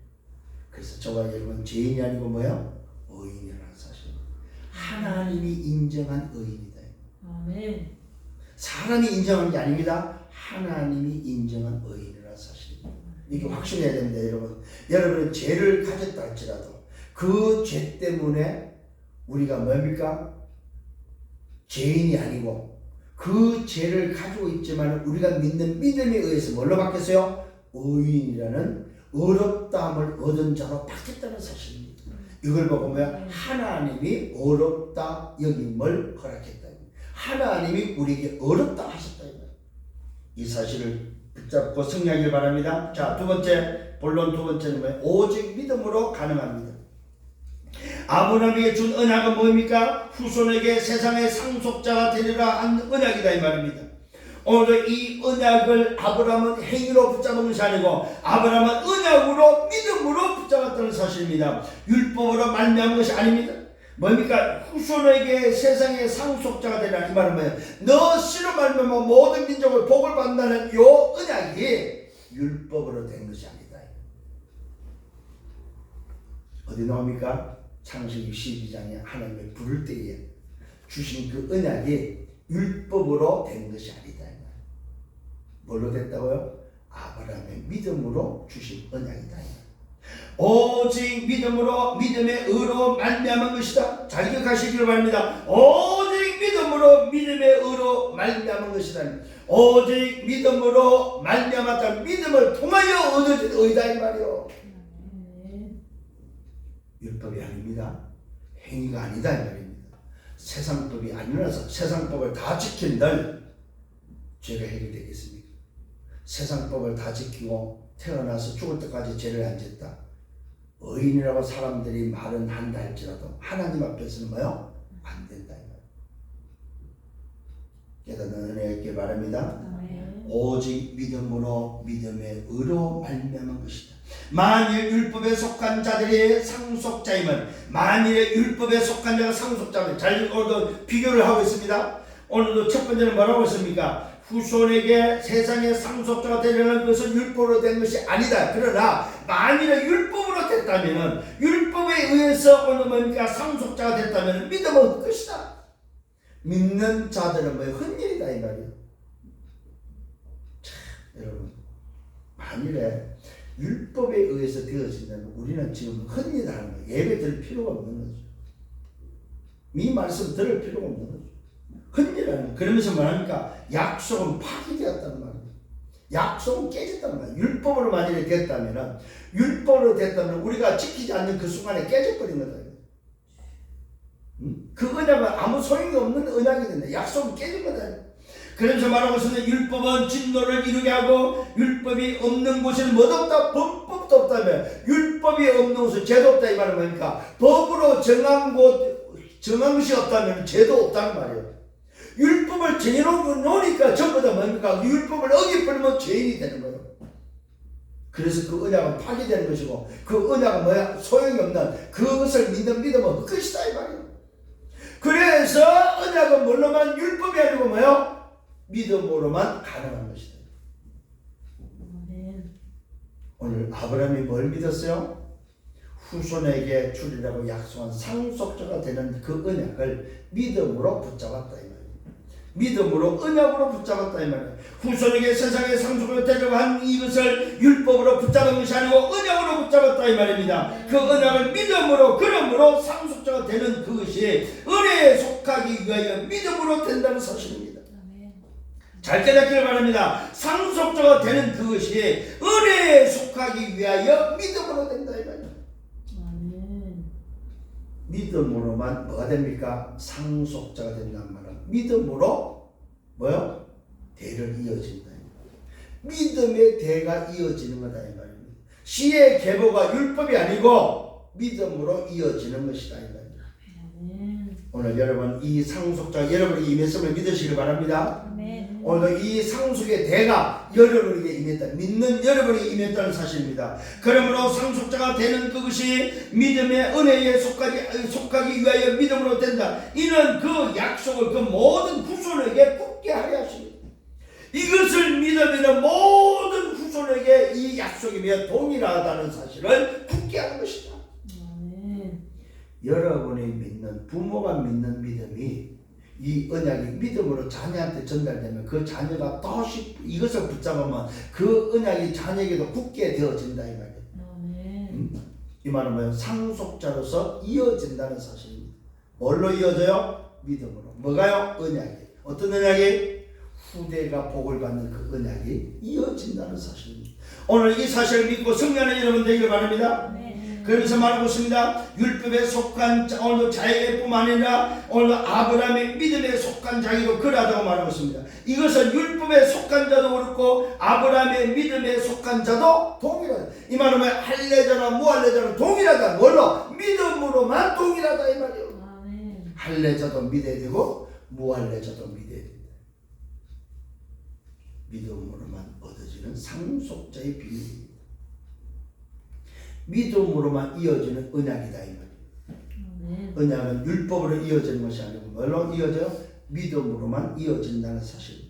그래서 저와 여러분 죄인이 아니고 뭐예요? 의인이라는 사실입니다. 하나님이 인정한 의인이다. 사람이 인정한 게 아닙니다. 하나님이 인정한 의인이라는 사실입니다. 이게 확신해야 됩니다, 여러분. 여러분은 죄를 가졌다 할지라도 그 죄 때문에 우리가 뭡니까? 죄인이 아니고 그 죄를 가지고 있지만 우리가 믿는 믿음에 의해서 뭘로 바뀌었어요? 의인이라는 어렵다함을 얻은 자로 바뀌었다는 사실입니다. 이걸 보고 뭐야? 하나님이 어렵다 여김을 허락했다. 하나님이 우리에게 어렵다 하셨다. 이 사실을 붙잡고 승리하길 바랍니다. 자, 두 번째, 본론 두 번째는 뭐예요? 오직 믿음으로 가능합니다. 아브라함에게 준 언약은 뭡니까? 후손에게 세상의 상속자가 되리라 한 언약이다 이 말입니다. 오늘 이 언약을 아브라함은 행위로 붙잡은 것이 아니고 아브라함은 언약으로 믿음으로 붙잡았다는 사실입니다. 율법으로 말미암은 것이 아닙니다. 뭡니까? 후손에게 세상의 상속자가 되라 이 말은 뭐예요? 너 씨로 말미암아 모든 민족을 복을 받는다는 요 언약이 율법으로 된 것이 아니다. 어디 나옵니까? 창세기 12장에 하나님을 부를 때에 주신 그 언약이 율법으로 된 것이 아니다. 뭘로 됐다고요? 아브라함의 믿음으로 주신 언약이다. 오직 믿음으로 믿음의 의로 말미암은 것이다. 잘 기억하시기를 바랍니다. 오직 믿음으로 믿음의 의로 말미암은 것이다. 오직 믿음으로 말미암았다. 믿음을 통하여 얻어진 의다 이 말이요. 율법이 아닙니다. 행위가 아니다 이 말입니다. 세상법이 아니라서 세상법을 다 지킨들 죄가 해결되겠습니까? 세상법을 다 지키고 태어나서 죽을 때까지 죄를 안 짓다. 의인이라고 사람들이 말은 한다 할지라도 하나님 앞에서는 뭐요? 안 된다 이 말이에요. 깨닫는 은혜가 있길 바랍니다. 아멘. 오직 믿음으로 믿음의 의로 말미암은 것이다. 만일 율법에 속한 자들이 상속자이면, 만일에 율법에 속한 자가 상속자면, 잘 오늘도 비교를 하고 있습니다. 오늘도 첫 번째는 뭐라고 했습니까? 후손에게 세상의 상속자가 되려는 것은 율법으로 된 것이 아니다. 그러나 만일에 율법으로 됐다면, 율법에 의해서 오늘 뭡니까? 상속자가 됐다면 믿음은 것이다. 믿는 자들은 뭐 헛일이다 이 말이에요. 자, 여러분, 만일에 율법에 의해서 되어진다면 우리는 지금 헛일 하는 거예요. 예배 드릴 필요가 없는 거죠. 이 말씀 들을 필요가 없는 거죠. 헛일하는 거예요. 그러면서 뭐합니까? 약속은 파기되었다는 말이에요. 약속은 깨졌다는 말이에요. 율법으로 만일에 됐다면, 율법으로 됐다면 우리가 지키지 않는 그 순간에 깨져버린 거다. 그 언약은 아무 소용이 없는 언약이 된다. 약속은 깨진 거다. 그래서 말하고 있습니다. 율법은 진노를 이루게 하고 율법이 없는 곳에는 뭐도 없다. 범법도 없다며. 율법이 없는 곳은 죄도 없다 이 말은 뭡니까? 법으로 정한 것이 없다면 죄도 없다는 말이에요. 율법을 정해놓으니까 전부 다 뭡니까? 율법을 어겨버리면 죄인이 되는 거예요. 그래서 그 언약은 파기되는 것이고, 그 언약은 뭐야? 소용이 없는, 그것을 믿는 믿음은 헛것이다 이 말이에요. 그래서 언약은 뭘로만? 율법이 아니고 뭐요? 믿음으로만 가능한 것이다. 아멘. 오늘 아브라함이 뭘 믿었어요? 후손에게 주리라고 약속한 상속자가 되는 그 언약을 믿음으로 붙잡았다 이 말이에요. 믿음으로 언약으로 붙잡았다 이 말이에요. 후손에게 세상의 상속을 되려고 한 이것을 율법으로 붙잡은 것이 아니고 언약으로 붙잡았다 이 말입니다. 그 언약을 믿음으로, 그러므로 상속자가 되는 그것이 은혜에 속하기 위하여 믿음으로 된다는 사실입니다. 잘 깨닫기를 바랍니다. 상속자가 되는 그것이 은혜에 속하기 위하여 믿음으로 된다 이 말이에요. 믿음으로만 뭐가 됩니까? 상속자가 된다는 말은 믿음으로 뭐요? 대를 이어진다. 믿음의 대가 이어지는 거다 이 말입니다. 시의 계보가 율법이 아니고 믿음으로 이어지는 것이다 이 말입니다. 오늘 여러분 이 상속자 여러분이 이 말씀을 믿으시길 바랍니다. 오늘 이 상속의 대가 여러분에게 임했다. 믿는 여러분에게 임했다는 사실입니다. 그러므로 상속자가 되는 그것이 믿음의 은혜에 속하기 위하여 믿음으로 된다. 이는 그 약속을 그 모든 후손에게 굳게 하려 하십니다. 이것을 믿으면 모든 후손에게 이 약속이 동일하다는 사실을 굳게 하는 것이다. 여러분이 믿는, 부모가 믿는 믿음이 이 언약이 믿음으로 자녀한테 전달되면 그 자녀가 더 이것을 붙잡으면 그 언약이 자녀에게도 굳게 되어진다 이 말이에요. 이 말은 뭐예요? 상속자로서 이어진다는 사실입니다. 뭘로 이어져요? 믿음으로. 뭐가요? 언약이. 어떤 언약이? 후대가 복을 받는 그 언약이 이어진다는 사실입니다. 오늘 이 사실을 믿고 승리하는 여러분 되기를 바랍니다. 그러면서 말하고 있습니다. 율법에 속한 오늘 자에게뿐만 아니라 오늘 아브라함의 믿음에 속한 자에게도 그러하다고 말하고 있습니다. 이것은 율법에 속한 자도 그렇고 아브라함의 믿음에 속한 자도 동일하다. 이 말은 할례자나 무할례자는 동일하다. 뭘로? 믿음으로만 동일하다 이 말이에요. 할례자도 믿어야 되고 무할례자도 믿어야 된다. 믿음으로만 얻어지는 상속자의 비밀입니다. 믿음으로만 이어지는 언약이다 이 말이에요. 언약은 율법으로 이어지는 것이 아니고 뭘로 이어져요? 믿음으로만 이어진다는 사실.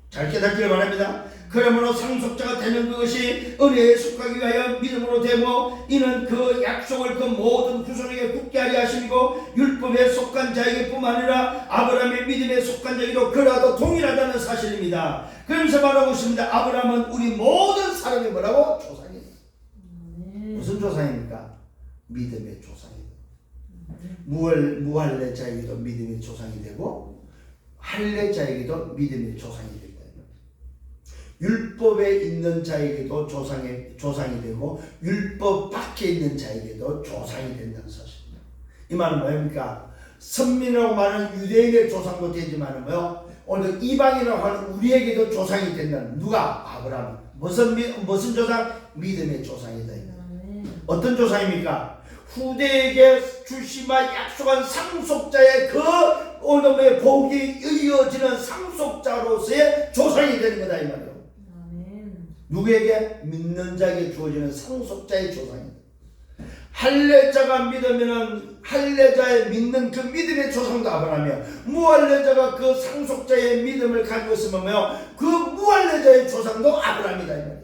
잘 깨닫기를 바랍니다. 그러므로 상속자가 되는 그것이 은혜에 속하기 위하여 믿음으로 되고 이는 그 약속을 그 모든 후손에게 굳게 하려 하심이고 율법에 속한 자에게뿐만 아니라 아브라함의 믿음에 속한 자에게도 그라도 동일하다는 사실입니다. 그러면서 말하고 있습니다. 아브라함은 우리 모든 사람이 뭐라고? 조상이다. 무슨 조상입니까? 믿음의 조상이다. 무할례자에게도 믿음의 조상이 되고 할례자에게도 믿음의 조상이 된다. 율법에 있는 자에게도 조상이 되고 율법 밖에 있는 자에게도 조상이 된다는 사실입니다. 이 말은 뭐입니까? 선민이라고 말하는 유대인의 조상도 되지만 오늘 이방이라고 하는 우리에게도 조상이 된다는. 누가? 아브라함. 무슨 조상? 믿음의 조상이다. 어떤 조상입니까? 후대에게 주시마 약속한 상속자의 그 오늘의 복이 이어지는 상속자로서의 조상이 되는 거다 이 말이에요. 아멘. 누구에게? 믿는 자에게 주어지는 상속자의 조상이다. 할례자가 믿으면은 할례자의 믿는 그 믿음의 조상도 아브라함이야. 무할례자가 그 상속자의 믿음을 가지고 있으면 그 무할례자의 조상도 아브라함이다 이 말이에요.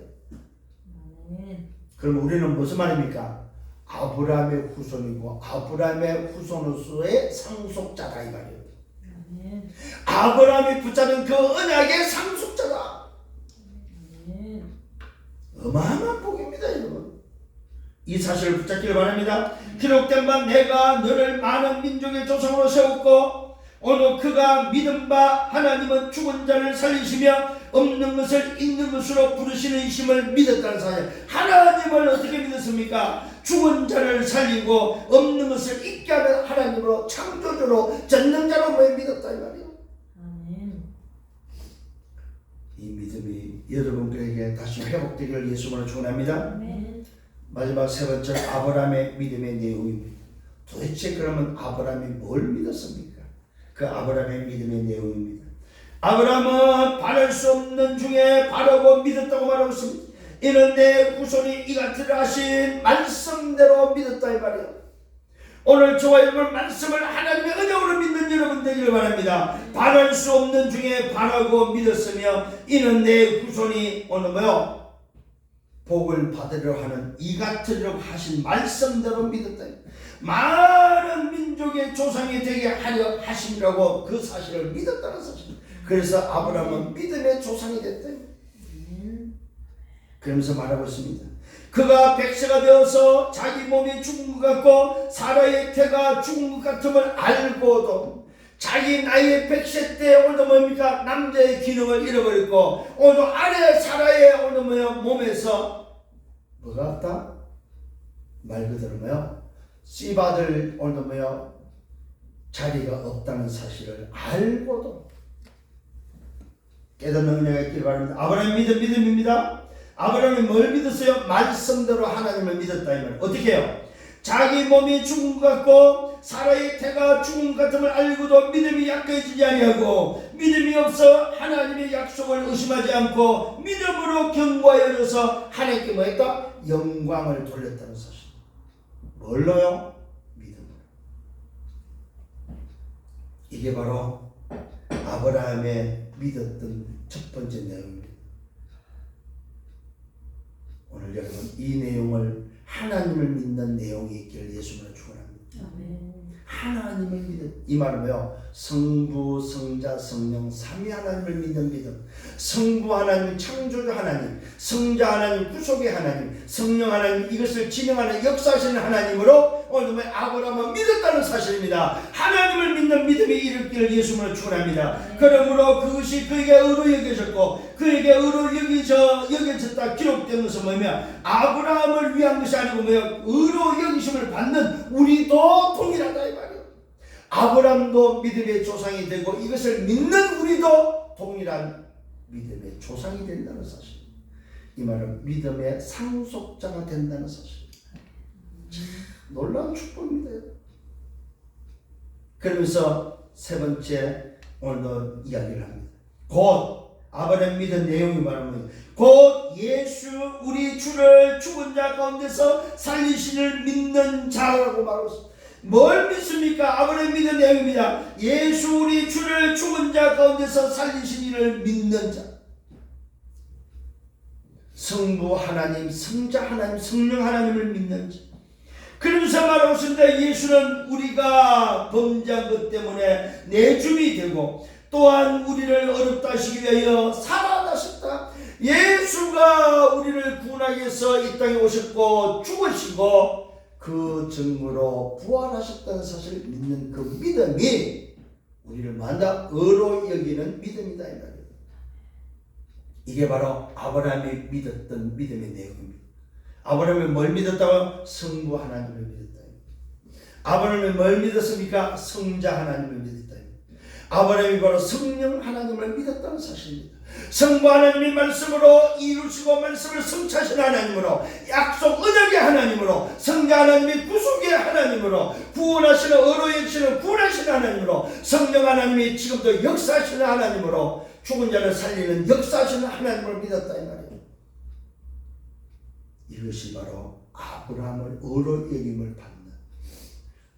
아멘. 그럼 우리는 무슨 말입니까? 아브라함의 후손이고 아브라함의 후손으로서의 상속자다 이 말이에요. 아멘. 아브라함이 붙잡은 그 언약의 상속자다. 아멘. 어마어마한 복입니다 여러분. 이 사실을 붙잡기를 바랍니다. 기록된 바 내가 너를 많은 민족의 조상으로 세웠고 오늘 그가 믿은 바 하나님은 죽은 자를 살리시며 없는 것을 있는 것으로 부르시는 이심을 믿었다는 사실. 하나님을 어떻게 믿었습니까? 죽은 자를 살리고 없는 것을 있게 하는 하나님으로 창조주로 전능자로 믿었다 이 말이에요. 아멘. 이 믿음이 여러분들에게 다시 회복되기를 예수님으로 축원합니다. 아멘. 마지막 세 번째 아브라함의 믿음의 내용입니다. 도대체 그러면 아브라함이 뭘 믿었습니까? 그 아브라함의 믿음의 내용입니다. 아브라함은 바랄 수 없는 중에 바라고 믿었다고 말하고 있습니다. 이는 내 후손이 이같으리 하신 말씀대로 믿었다 이 말이에요. 오늘 저와 여러분 말씀을 하나님의 은혜로 믿는 여러분 되기를 바랍니다. 바랄 수 없는 중에 바라고 믿었으며 이는 내 후손이 오늘 뭐요? 복을 받으려 하는 이같으리라고 하신 말씀대로 믿었다. 많은 민족의 조상이 되게 하려 하심이라고 그 사실을 믿었다는 사실. 그래서 아브라함은 믿음의 조상이 됐다. 그러면서 말하고 있습니다. 그가 100세가 되어서 자기 몸이 죽은 것 같고 사라의 태가 죽은 것 같음을 알고도 자기 나이의 100세 때 오늘 뭡니까? 남자의 기능을 잃어버렸고 오늘 아래 사라의 오늘 뭐야? 몸에서 뭐가 없다? 말 그대로 뭐야? 씨받을 오늘 뭐야? 자리가 없다는 사실을 알고도 깨닫는 은혜가 있기를 바랍니다. 아브라함 믿음입니다. 아브라함이 뭘 믿었어요? 말씀대로 하나님을 믿었다 이 말. 어떻게 해요? 자기 몸이 죽은 것 같고 사라의 태가 죽은 것 같음을 알고도 믿음이 약해지지 아니하고 믿음이 없어 하나님의 약속을 의심하지 않고 믿음으로 견고하여져서 하나님께 뭐 했다? 영광을 돌렸다는 사실. 뭘로요? 믿음으로. 이게 바로 아브라함의 믿었던 첫 번째 내용입니다. 오늘 여러분 이 내용을 하나님을 믿는 내용이 있기를 예수님으로 축원합니다. 아멘. 하나님을 믿는 이 말은 뭐요? 성부, 성자, 성령 삼위 하나님을 믿는 믿음. 성부 하나님, 창조주 하나님, 성자 하나님, 구속의 하나님, 성령 하나님, 이것을 진행하는 역사하시는 하나님으로 오늘 아브라함은 믿었다는 사실입니다. 하나님을 믿는 믿음이 이르기를 예수님으로 축원합니다. 그러므로 그것이 그에게 의로 여겨졌고 그에게 의로 여겨졌다 기록된 것은 뭐냐면 아브라함을 위한 것이 아니고 뭐예요? 의로 여기심을 받는 우리도 동일하다 이 말이에요. 아브라함도 믿음의 조상이 되고 이것을 믿는 우리도 동일한 믿음의 조상이 된다는 사실. 이 말은 믿음의 상속자가 된다는 사실. 놀라운 축복입니다. 그러면서 세 번째 오늘도 이야기를 합니다. 곧 아브라함 믿은 내용이 말하면 곧 예수 우리 주를 죽은 자 가운데서 살리신을 믿는 자라고 말하고 있습니다. 뭘 믿습니까? 아브라함 믿은 내용입니다. 예수 우리 주를 죽은 자 가운데서 살리신 이를 믿는 자. 성부 하나님, 성자 하나님, 성령 하나님을 믿는 자. 그러면서 말하고 있습니다. 예수는 우리가 범죄한 것 때문에 내줌이 되고 또한 우리를 어렵다 하시기 위하여 살아나셨다. 예수가 우리를 구원하기 위해서 이 땅에 오셨고 죽으시고 그 증거로 부활하셨다는 사실을 믿는 그 믿음이 우리를 만나 의로 여기는 믿음이다 이 말이에요. 이게 바로 아브라함이 믿었던 믿음의 내용입니다. 아브라함이 뭘 믿었다고? 성부 하나님을 믿었다. 아브라함이 뭘 믿었습니까? 성자 하나님을 믿었다. 아브라함이 바로 성령 하나님을 믿었다는 사실입니다. 성부 하나님이 말씀으로 이루시고 말씀을 성취하신 하나님으로, 약속 언약의 하나님으로, 성자 하나님이 구속의 하나님으로, 구원하시는 의로 여기시는 구원하시는 하나님으로, 성령 하나님이 지금도 역사하시는 하나님으로, 죽은 자를 살리는 역사하시는 하나님을 믿었다 이 말이에요. 이것이 바로 아브라함을 의로 여김을 받는,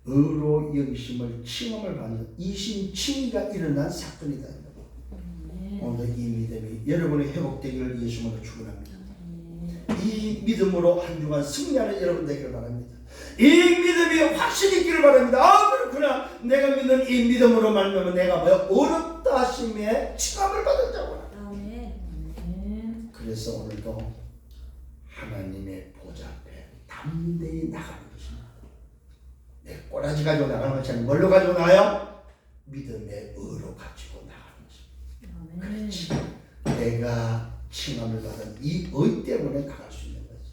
의로 여기심을 칭함을 받는 이신칭의가 일어난 사건이다. 오늘 이 믿음이 여러분의 회복되기를 예수님으로 축원합니다. 이 믿음으로 한 주간 승리하는 여러분 되기를 바랍니다. 이 믿음이 확실히 있기를 바랍니다. 아, 그렇구나. 내가 믿는 이 믿음으로 말미암아 내가 어렵다 하심에 칭함을 받은 자구나. 그래서 오늘도 하나님의 보좌 앞에 담대히 나가는 것입니다. 내 꼬라지 가지고 나가는 것이 아니라 뭘로 가지고 나가요? 믿음의 의로 가지고 나가는 것입니다. 그렇지. 내가 칭함을 받은 이 의 때문에 나갈 수 있는 거지.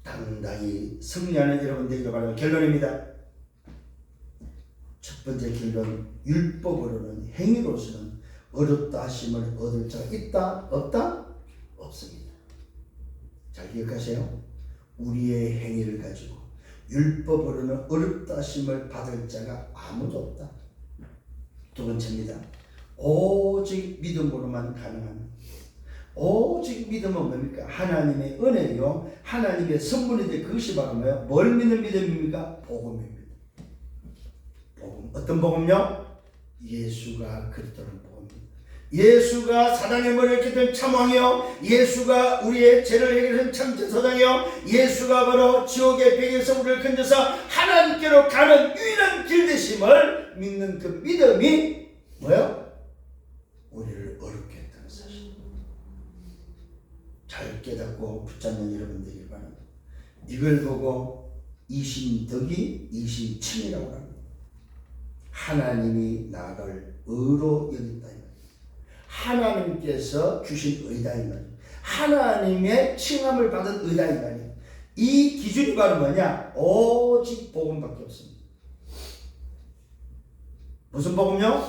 당당히 승리하는 여러분 되기를 바라는 결론입니다. 첫 번째 결론, 율법으로는, 행위로서는 어렵다 하심을 얻을 자가 있다? 없다? 없습니다. 잘 기억하세요. 우리의 행위를 가지고 율법으로는 어렵다 하심을 받을 자가 아무도 없다. 두 번째입니다. 오직 믿음으로만 가능한, 오직 믿음은 뭡니까? 하나님의 은혜요, 하나님의 선물인데 그것이 바로 뭐예요? 뭘 믿는 믿음입니까? 복음입니다. 복음. 어떤 복음요? 예수가 그리스도는 복음입니다. 예수가 사단의 머리를 깼던 참왕이요, 예수가 우리의 죄를 해결한 참제사장이요, 예수가 바로 지옥의 벽에서 우리를 건져서 하나님께로 가는 유일한 길 되심을 믿는 그 믿음이 뭐예요? 우리를 어렵게 했다는 사실. 잘 깨닫고 붙잡는 여러분 되길 바랍니다. 이걸 보고 이신덕이 이신칭이라고 합니다. 하나님이 나를 의로 여긴다. 하나님께서 주신 의다 이 말이에요. 하나님의 칭함을 받은 의다 이 말이에요. 이 기준이 바로 뭐냐? 오직 복음밖에 없습니다. 무슨 복음요?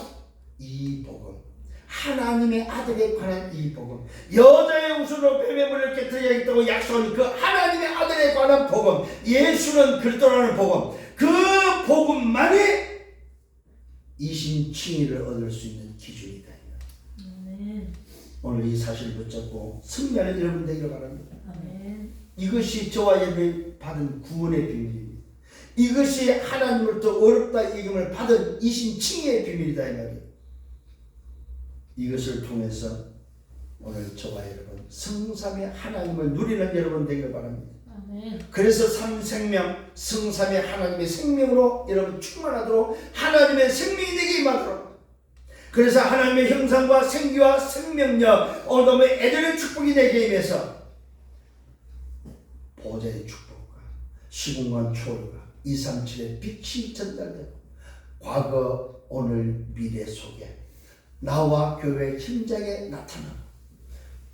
이 복음. 하나님의 아들에 관한 이 복음. 여자의 우수로 뱀의 머리를 깨뜨려야겠다고 약속한 그 하나님의 아들에 관한 복음. 예수는 그리스도라는 복음. 그 복음만이 이신칭의를 얻을 수 있는 기준이다. 오늘 이 사실을 붙잡고 승리하는 여러분 되기를 바랍니다. 아멘. 이것이 저와 여러분이 받은 구원의 비밀입니다. 이것이 하나님으로부터 어렵다 이김을 받은 이신칭의의 비밀이다 이 말이에요. 이것을 통해서 오늘 저와 여러분 성삼의 하나님을 누리는 여러분 되기를 바랍니다. 아멘. 그래서 삼생명, 성삼의 하나님의 생명으로 여러분 충만하도록 하나님의 생명이 되게 임하도록, 그래서 하나님의 형상과 생기와 생명력, 오늘의 애들의 축복이 내게 임해서 보좌의 축복과 시공간 초월과 237의 빛이 전달되고 과거, 오늘, 미래 속에 나와 교회의 현장에 나타나고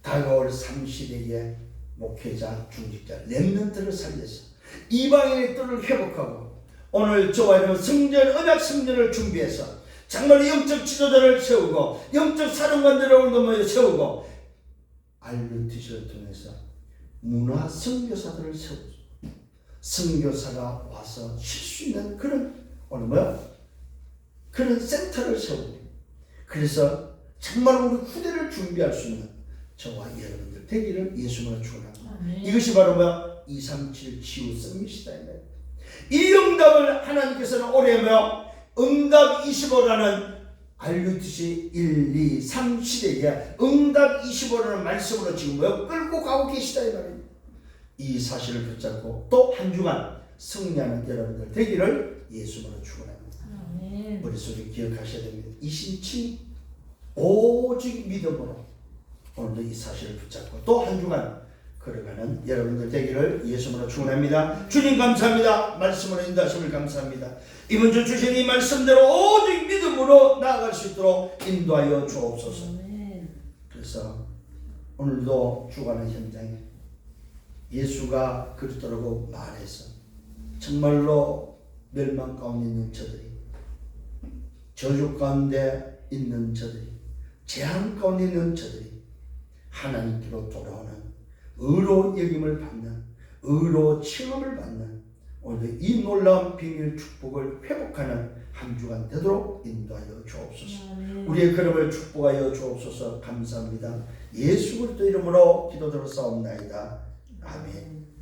다가올 3시대의 목회자, 중직자, 렘넌트를 살려서 이방인의 뜰을 회복하고 오늘 저와 여러분 성전, 언약 성전을 준비해서 정말 영적 지도자를 세우고 영적 사령관들을 오늘도 세우고 RUTC를 통해서 문화 선교사들을 세우고 선교사가 와서 쉴 수 있는 그런 오늘 그런 센터를 세우고, 그래서 정말 우리 후대를 준비할 수 있는 저와 여러분들 되기를 예수님으로 축원합니다. 이것이 바로 237 치유 서밋이다. 이 응답을 하나님께서는 올해 응답 25라는 RUTC 1, 2, 3 시대에 응답 25라는 말씀으로 지금 끌고 가고 계시다 이 말입니다. 이 사실을 붙잡고 또 한 주간 승리하는 여러분들 되기를 예수님으로 축원합니다. 머릿속에 기억하셔야 됩니다. 이신칭 오직 믿음으로 오늘도 이 사실을 붙잡고 또 한 주간 걸어가는 여러분들 되기를 예수님으로 축원합니다. 주님 감사합니다. 말씀으로 인도하심을 감사합니다. 이번 주 주신 이 말씀대로 오직 믿음으로 나아갈 수 있도록 인도하여 주옵소서. 그래서 오늘도 주가는 현장에 예수가 그리스도라고 말해서 정말로 멸망 가운데 있는 저들이 저주 가운데 있는 저들이, 재앙 가운데 있는 저들이 하나님께로 돌아오는 의로 여김을 받는, 의로 칭함을 받는 오늘 이 놀라운 비밀 축복을 회복하는 한 주간 되도록 인도하여 주옵소서. 아멘. 우리의 걸음을 축복하여 주옵소서. 감사합니다. 예수 그리스도 이름으로 기도드렸사옵나이다. 아멘.